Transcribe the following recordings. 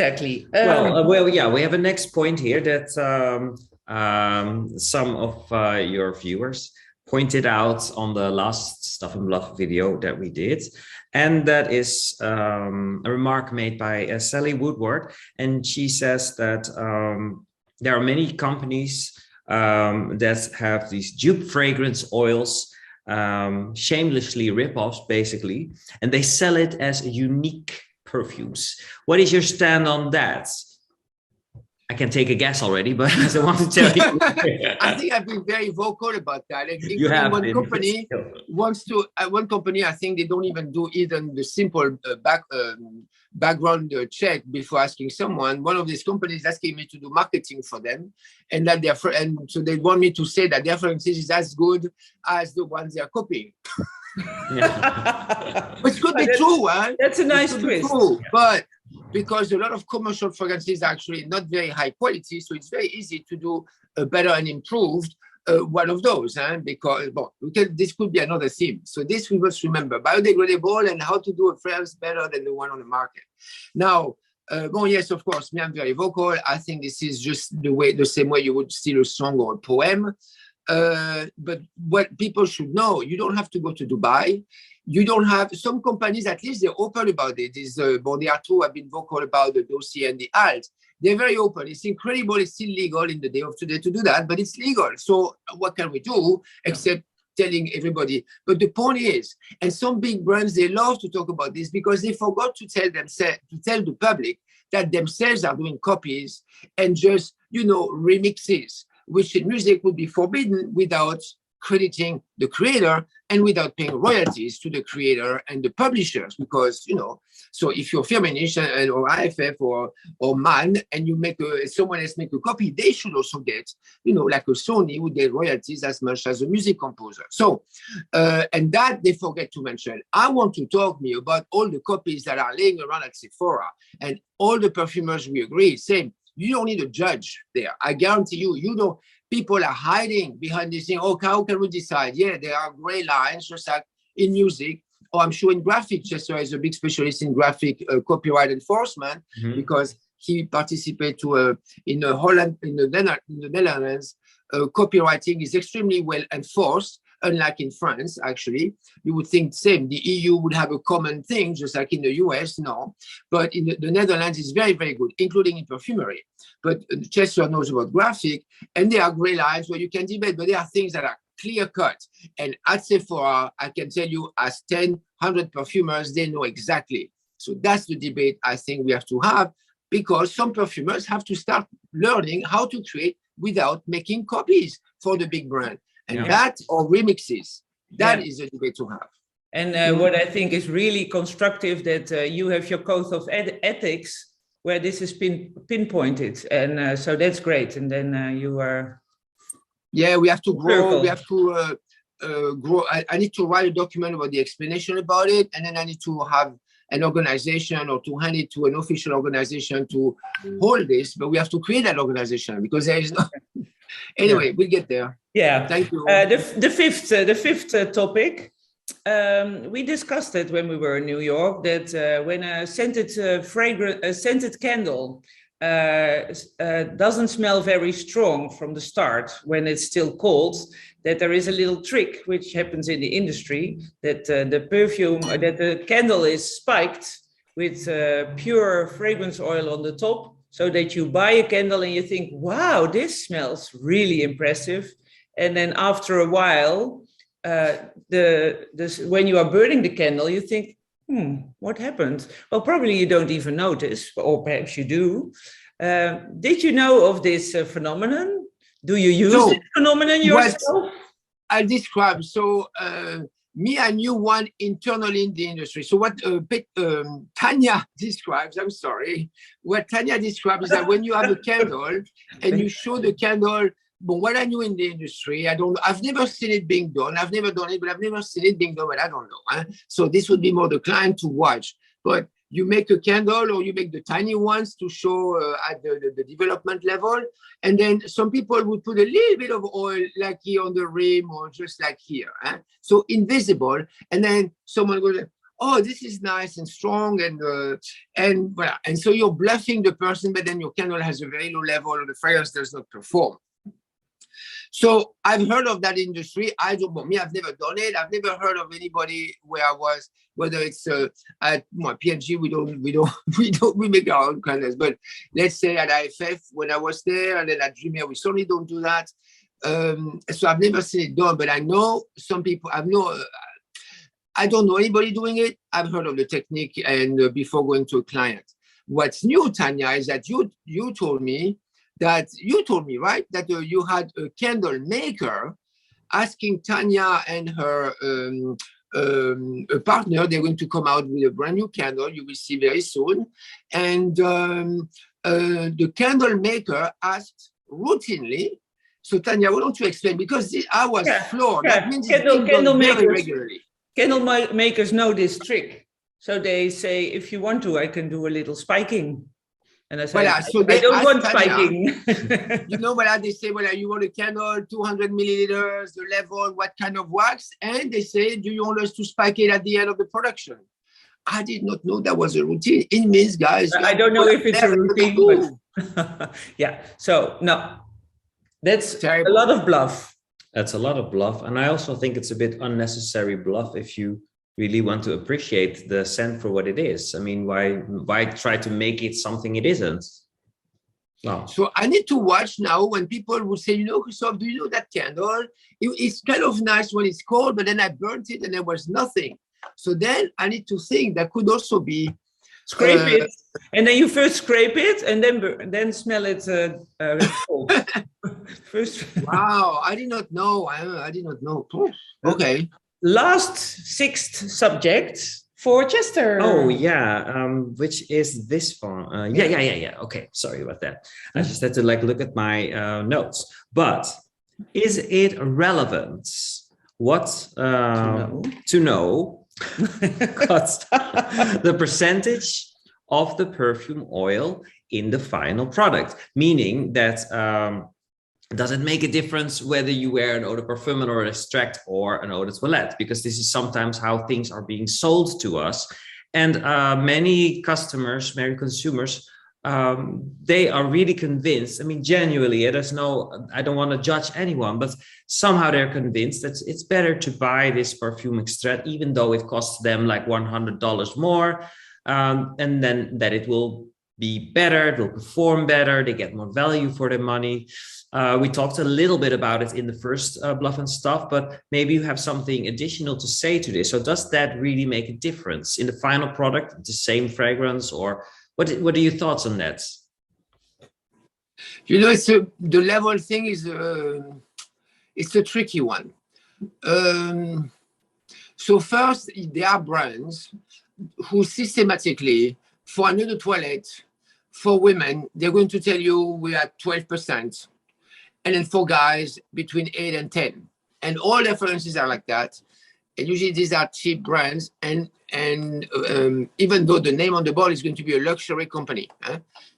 Exactly. Yeah, we have a next point here that some of your viewers pointed out on the last Stuff and Bluff video that we did. And that is a remark made by Sally Woodward. And she says that there are many companies that have these dupe fragrance oils, shamelessly rip-offs, basically, and they sell it as unique perfumes. What is your stand on that? I can take a guess already, but I don't want to tell you. I think I've been very vocal about that. You have one company wants to. One company, I think they don't even do even the simple background check before asking someone. One of these companies asking me to do marketing for them, and that so they want me to say that their fragrance is as good as the ones they are copying. Which could be true, huh? That's a nice twist. True, but because a lot of commercial fragrances are actually not very high quality, so it's very easy to do a better and improved one of those. Because this could be another theme. So this we must remember: biodegradable and how to do a fragrance better than the one on the market. Now, yes, of course, me, I'm very vocal. I think this is just the same way you would steal a song or a poem. But what people should know, you don't have to go to Dubai. You don't have, some companies, at least they're open about it. There are two have been vocal about the dossier and the alt. They're very open. It's incredible. It's still legal in the day of today to do that, but it's legal. So what can we do except telling everybody? But the point is, and some big brands, they love to talk about this because they forgot to tell the public that themselves are doing copies and just, remixes, which in music would be forbidden without crediting the creator and without paying royalties to the creator and the publishers. Because, so if you're Firmenich or IFF or MAN and you someone else make a copy, they should also get, like a Sony would get royalties as much as a music composer. So, and that they forget to mention. I want to talk about all the copies that are laying around at Sephora and all the perfumers we agree, same. You don't need a judge there. I guarantee you, people are hiding behind this thing. Oh, how can we decide? Yeah, there are gray lines, just like in music, or I'm sure in graphic. Chester is a big specialist in graphic copyright enforcement because he participated in Holland, in the Netherlands. Copywriting is extremely well enforced. Unlike in France, actually, you would think same. The EU would have a common thing, just like in the US, no. But in the Netherlands, it's very, very good, including in perfumery. But Chester knows about graphic, and there are gray lines where you can debate, but there are things that are clear cut. And at Sephora, I can tell you, as 10, 100 perfumers, they know exactly. So that's the debate I think we have to have, because some perfumers have to start learning how to create without making copies for the big brand. And that or remixes, that is a debate to have. And what I think is really constructive that you have your code of ethics where this is pinpointed. And so that's great. And then you are... Yeah, we have to grow. We have to grow. I need to write a document about the explanation about it. And then I need to have an organization or to hand it to an official organization to hold this. But we have to create that organization because there is no... Anyway, we'll get there. Yeah, thank you. The fifth topic, we discussed it when we were in New York. That when a scented candle doesn't smell very strong from the start, when it's still cold, that there is a little trick which happens in the industry that the candle is spiked with pure fragrance oil on the top. So that you buy a candle and you think, wow, this smells really impressive. And then after a while, when you are burning the candle, you think, what happened? Well, probably you don't even notice, or perhaps you do. Did you know of this phenomenon? Do you use this phenomenon yourself? I'll describe. So I knew one internally in the industry. So what Tanya describes, what Tanya describes is that when you have a candle and you show the candle, but what I knew in the industry, I've never seen it being done. I've never done it, but I've never seen it being done, but I don't know. So this would be more the client to watch. But you make a candle or you make the tiny ones to show at the development level. And then some people would put a little bit of oil like here on the rim or just like here. So invisible. And then someone goes, oh, this is nice and strong, and voilà. And so you're bluffing the person, but then your candle has a very low level, or the fragrance does not perform. So I've heard of that industry. I don't, well, me, I've never done it. I've never heard of anybody where I was, whether it's at P&G, we make our own candles. But let's say at IFF, when I was there, and then at Dreamer, we certainly don't do that. So I've never seen it done, but I know some people. I don't know anybody doing it. I've heard of the technique, and before going to a client. What's new, Tanya, is that you told me, right, that you had a candle maker asking Tanya and her a partner, they're going to come out with a brand new candle you will see very soon. And the candle maker asked routinely, so Tanya, why don't you explain? Because I was floored. Yeah. That means Candle very makers, regularly. Candle makers know this trick. So they say, if you want to, I can do a little spiking. And I say, Voilà, so I don't want Tanya, spiking. you know, voilà, they say, well, you want a candle, 200 milliliters, the level, what kind of wax? And they say, do you want us to spike it at the end of the production? I did not know that was a routine. It means, guys. I don't know if it's a routine, but yeah. So, no, that's terrible. A lot of bluff. That's a lot of bluff. And I also think it's a bit unnecessary bluff if you really want to appreciate the scent for what it is. I mean, why try to make it something it isn't? No. So I need to watch now when people will say, you know, Christophe, do you know that candle? It's kind of nice when it's cold, but then I burnt it and there was nothing. So then I need to think that could also be scrape it, and then you first scrape it, and then smell it. First. Wow, I did not know. I did not know. Okay. Last sixth subject for Chester. Oh yeah, which is this one? Yeah. Okay, sorry about that. I just had to look at my notes. But is it relevant? What to know? The percentage of the perfume oil in the final product, meaning that does it make a difference whether you wear an eau de parfum, an eau d'extract, or an eau de toilette? Because this is sometimes how things are being sold to us. And many customers, many consumers, they are really convinced. I mean, genuinely, I don't want to judge anyone, but somehow they're convinced that it's better to buy this perfume extract, even though it costs them like $100 more, and then that it will be better, it will perform better, they get more value for their money. We talked a little bit about it in the first Bluff and Stuff, but maybe you have something additional to say to this. So does that really make a difference in the final product, the same fragrance, or what are your thoughts on that? You know, the level thing is it's a tricky one. So first, there are brands who systematically, for an eau de toilette, for women, they're going to tell you we are 12%. And then for guys, between 8 and 10. And all references are like that. And usually these are cheap brands. And even though the name on the bottle is going to be a luxury company.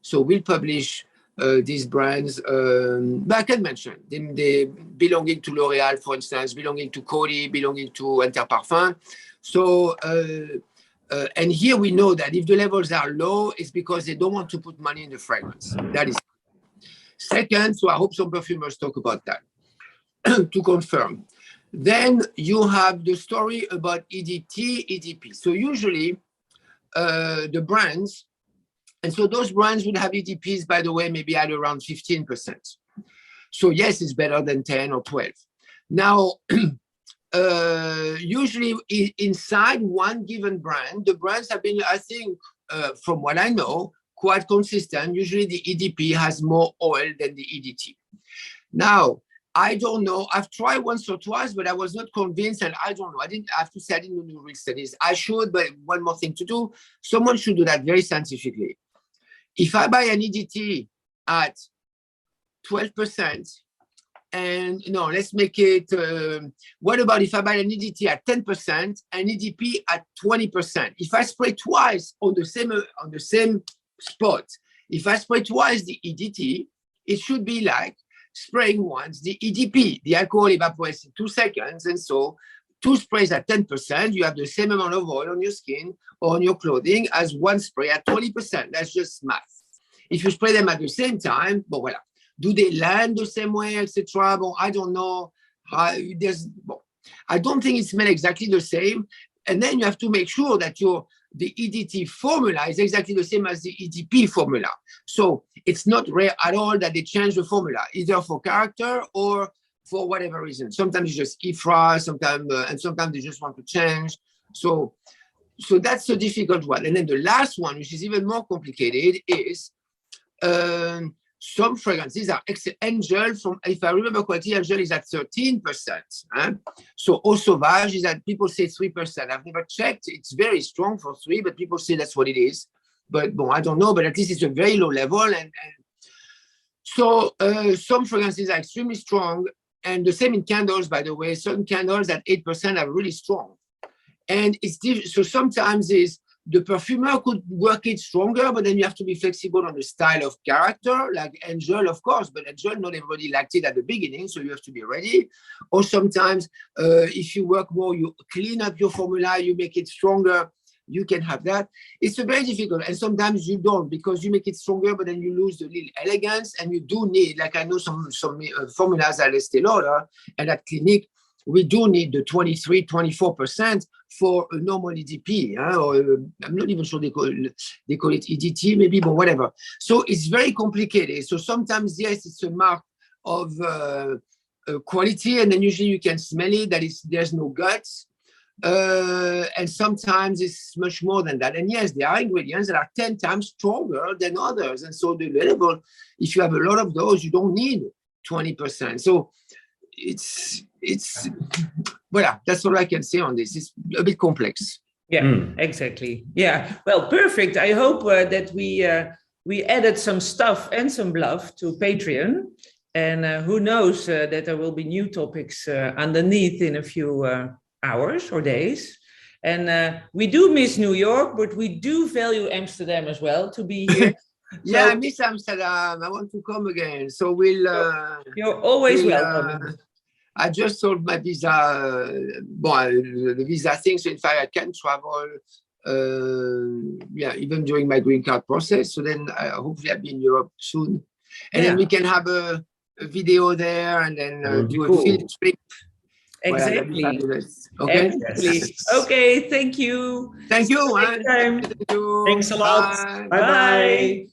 So we'll publish these brands. But I can mention they belonging to L'Oréal, for instance, belonging to Coty, belonging to Interparfum. So, and here we know that if the levels are low, it's because they don't want to put money in the fragrance. That is second, so I hope some perfumers talk about that to confirm. Then you have the story about EDT, EDP. So usually the brands, and so those brands would have EDPs, by the way, maybe at around 15%. So yes, it's better than 10 or 12. Now, usually inside one given brand, the brands have been, I think, from what I know, quite consistent. Usually the EDP has more oil than the EDT. Now, I don't know. I've tried once or twice, but I was not convinced, and I don't know. I have to say I didn't do real studies. I should, but one more thing to do. Someone should do that very scientifically. If I buy an EDT at 12%, and let's make it. What about if I buy an EDT at 10%, and EDP at 20%? If I spray twice on the same spot, if I spray twice the EDT, it should be like spraying once the EDP. The alcohol evaporates in 2 seconds, and so 2 sprays at 10%, you have the same amount of oil on your skin or on your clothing as 1 spray at 20%. That's just math. If you spray them at the same time, bon, voilà. Do they land the same way, etc.? Bon, I don't know. I don't think it's made exactly the same. And then you have to make sure that the EDT formula is exactly the same as the EDP formula. So it's not rare at all that they change the formula, either for character or for whatever reason. Sometimes it's just IFRA, and sometimes they just want to change. So that's a difficult one. And then the last one, which is even more complicated, is some fragrances are Angel from, if I remember correctly, Angel is at 13%. So Eau Sauvage is at, people say 3%. I've never checked. It's very strong for 3, but people say that's what it is. But bon, I don't know, but at least it's a very low level. And so some fragrances are extremely strong. And the same in candles, by the way. Certain candles at 8% are really strong. And so sometimes the perfumer could work it stronger, but then you have to be flexible on the style of character, like Angel, of course, but Angel, not everybody liked it at the beginning, so you have to be ready. Or sometimes if you work more, you clean up your formula, you make it stronger, you can have that. It's very difficult, and sometimes you don't, because you make it stronger, but then you lose the little elegance, and you do need, like I know some formulas at Estée Lauder and at Clinique, we do need the 23, 24% for a normal EDP, or I'm not even sure they call it EDT, maybe, but whatever. So it's very complicated. So sometimes, yes, it's a mark of quality, and then usually you can smell it, that there's no guts. And sometimes it's much more than that. And yes, there are ingredients that are 10 times stronger than others. And so the level, if you have a lot of those, you don't need 20%. So it's voilà, that's all I can say on this. It's a bit complex. Yeah, exactly. Yeah, well, perfect. I hope that we added some stuff and some bluff to Patreon, and who knows that there will be new topics underneath in a few hours or days. And we do miss New York, but we do value Amsterdam as well to be here. Yeah, I miss Amsterdam. I want to come again. So you're always welcome. I just sold my visa, the visa thing, so in fact I can travel, even during my green card process. So then hopefully I'll be in Europe soon. And then we can have a video there, and then do a field trip. Exactly. Okay. Exactly. Okay, thank you. Thank you. Thank you. Thanks a lot. Bye. Bye.